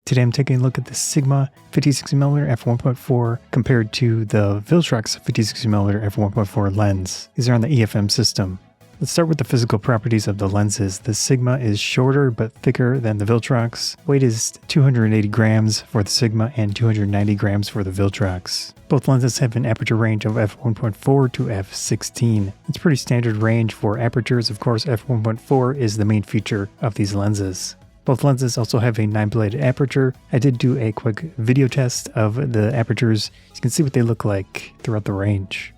Today I'm taking a look at the Sigma 56mm f1.4 compared to the Viltrox 56mm f1.4 lens. These are on the EF-M system. Let's start with the physical properties of the lenses. The Sigma is shorter but thicker than the Viltrox. Weight is 280 grams for the Sigma and 290 grams for the Viltrox. Both lenses have an aperture range of f1.4 to f16. It's pretty standard range for apertures. Of course, f1.4 is the main feature of these lenses. Both lenses also have a 9-bladed aperture. I did do a quick video test of the apertures. You can see what they look like throughout the range.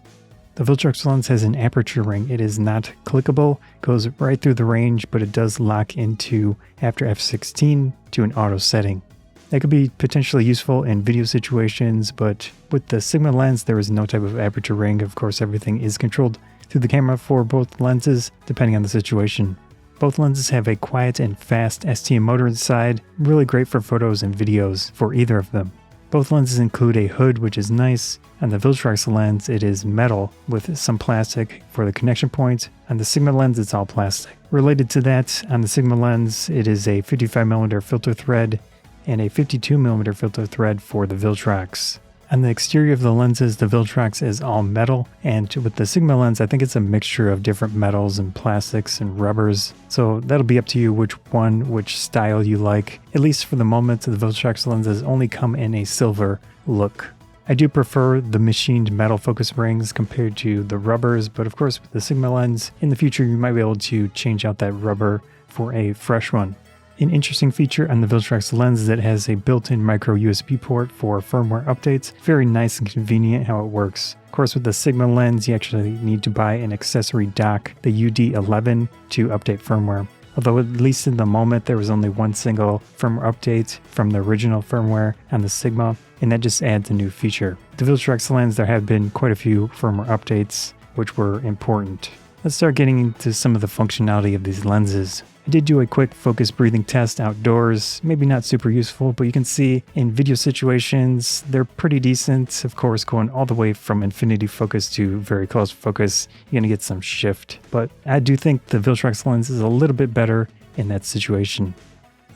The Viltrox lens has an aperture ring. It is not clickable, goes right through the range, but it does lock into after f16 to an auto setting. That could be potentially useful in video situations, but with the Sigma lens, there is no type of aperture ring. Of course, everything is controlled through the camera for both lenses, depending on the situation. Both lenses have a quiet and fast STM motor inside, really great for photos and videos for either of them. Both lenses include a hood, which is nice. On the Viltrox lens, it is metal with some plastic for the connection point. On the Sigma lens, it's all plastic. Related to that, on the Sigma lens, it is a 55mm filter thread and a 52mm filter thread for the Viltrox. On the exterior of the lenses, the Viltrox is all metal, and with the Sigma lens, I think it's a mixture of different metals and plastics and rubbers. So that'll be up to you which style you like. At least for the moment, the Viltrox lenses only come in a silver look. I do prefer the machined metal focus rings compared to the rubbers, but of course with the Sigma lens, in the future you might be able to change out that rubber for a fresh one. An interesting feature on the Viltrox lens is that it has a built-in micro USB port for firmware updates. Very nice and convenient how it works. Of course, with the Sigma lens, you actually need to buy an accessory dock, the UD11, to update firmware. Although at least in the moment, there was only one single firmware update from the original firmware on the Sigma, and that just adds a new feature. The Viltrox lens, there have been quite a few firmware updates, which were important. Let's start getting into some of the functionality of these lenses. I did do a quick focus breathing test outdoors, maybe not super useful, but you can see in video situations, they're pretty decent. Of course, going all the way from infinity focus to very close focus, you're gonna get some shift. But I do think the Viltrox lens is a little bit better in that situation.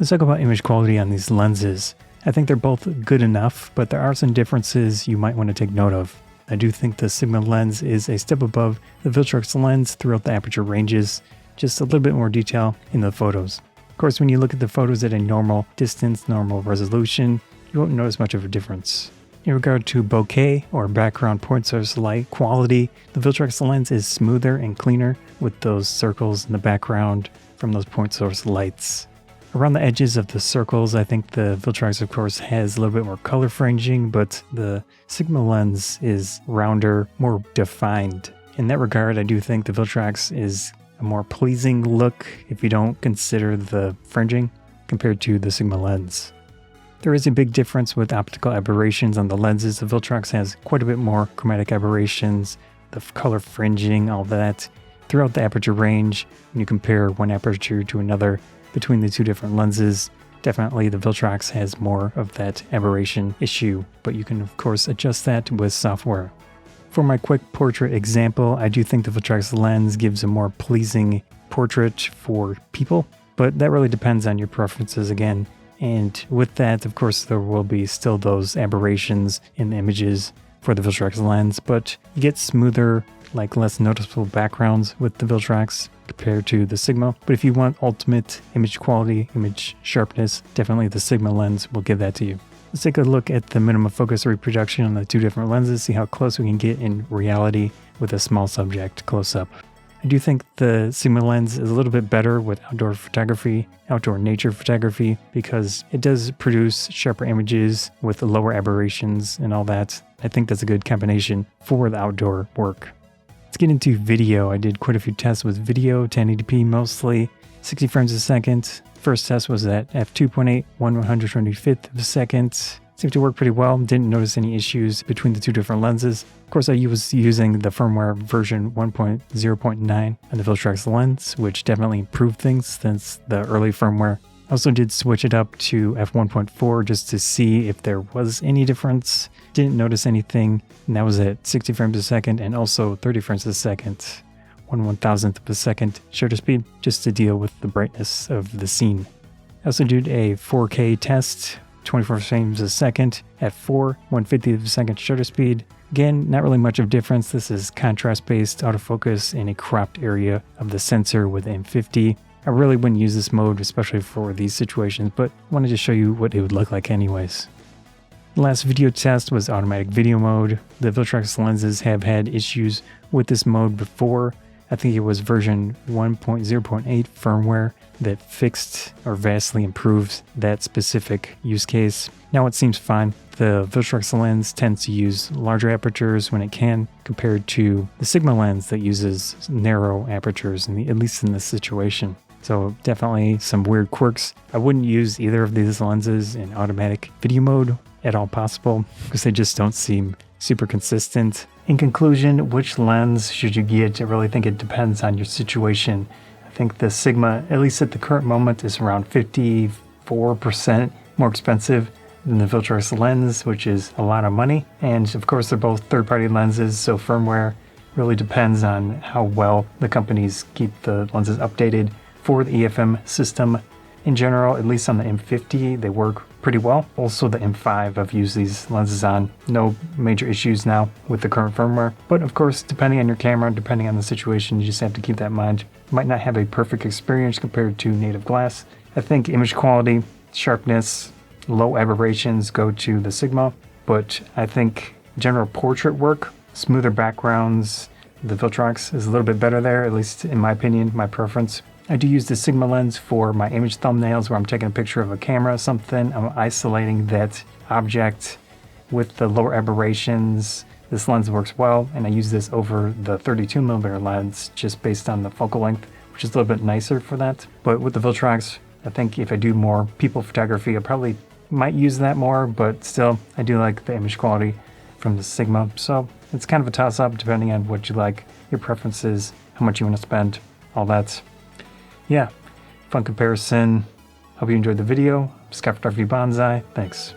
Let's talk about image quality on these lenses. I think they're both good enough, but there are some differences you might want to take note of. I do think the Sigma lens is a step above the Viltrox lens throughout the aperture ranges. Just a little bit more detail in the photos. Of course, when you look at the photos at a normal distance, normal resolution, you won't notice much of a difference. In regard to bokeh or background point source light quality, the Viltrox lens is smoother and cleaner with those circles in the background from those point source lights. Around the edges of the circles, I think the Viltrox, of course, has a little bit more color fringing, but the Sigma lens is rounder, more defined. In that regard, I do think the Viltrox is a more pleasing look if you don't consider the fringing compared to the Sigma lens. There is a big difference with optical aberrations on the lenses. The Viltrox has quite a bit more chromatic aberrations, the color fringing, all that throughout the aperture range. When you compare one aperture to another between the two different lenses, definitely the Viltrox has more of that aberration issue, but you can of course adjust that with software. For my quick portrait example, I do think the Viltrox lens gives a more pleasing portrait for people, but that really depends on your preferences again. And with that, of course, there will be still those aberrations in the images for the Viltrox lens, but you get smoother, like less noticeable backgrounds with the Viltrox compared to the Sigma. But if you want ultimate image quality, image sharpness, definitely the Sigma lens will give that to you. Let's take a look at the minimum focus reproduction on the two different lenses, see how close we can get in reality with a small subject close up. I do think the Sigma lens is a little bit better with outdoor photography, outdoor nature photography, because it does produce sharper images with lower aberrations and all that. I think that's a good combination for the outdoor work. Let's get into video. I did quite a few tests with video, 1080p mostly, 60 frames a second. First test was at f2.8, 1/125th of a second. Seemed to work pretty well. Didn't notice any issues between the two different lenses. Of course, I was using the firmware version 1.0.9 on the Viltrox lens, which definitely improved things since the early firmware. I also did switch it up to f1.4 just to see if there was any difference. Didn't notice anything, and that was at 60 frames a second and also 30 frames a second. 1/1000th of a second shutter speed just to deal with the brightness of the scene. I also did a 4K test 24 frames a second, f4, 1/50 of a second shutter speed. Again, not really much of difference. This is contrast-based autofocus in a cropped area of the sensor with M50. I really wouldn't use this mode, especially for these situations, but wanted to show you what it would look like anyways. The last video test was automatic video mode. The Viltrox lenses have had issues with this mode before. I think it was version 1.0.8 firmware that fixed or vastly improves that specific use case. Now it seems fine. The Viltrox lens tends to use larger apertures when it can, compared to the Sigma lens that uses narrow apertures, at least in this situation. So definitely some weird quirks. I wouldn't use either of these lenses in automatic video mode at all possible, because they just don't seem super consistent. In conclusion, which lens should you get? I really think it depends on your situation. I think the Sigma, at least at the current moment, is around 54% more expensive than the Viltrox lens, which is a lot of money. And of course, they're both third-party lenses, so firmware really depends on how well the companies keep the lenses updated for the EF-M system. In general, at least on the M50, they work pretty well. Also the M5, I've used these lenses on. No major issues now with the current firmware. But of course, depending on your camera, depending on the situation, you just have to keep that in mind. You might not have a perfect experience compared to native glass. I think image quality, sharpness, low aberrations go to the Sigma. But I think general portrait work, smoother backgrounds, the Viltrox is a little bit better there, at least in my opinion, my preference. I do use the Sigma lens for my image thumbnails where I'm taking a picture of a camera or something. I'm isolating that object with the lower aberrations. This lens works well, and I use this over the 32mm lens just based on the focal length, which is a little bit nicer for that. But with the Viltrox, I think if I do more people photography, I probably might use that more, but still, I do like the image quality from the Sigma. So it's kind of a toss-up depending on what you like, your preferences, how much you want to spend, all that. Yeah, fun comparison. Hope you enjoyed the video. Scott Photography Bonsai. Thanks.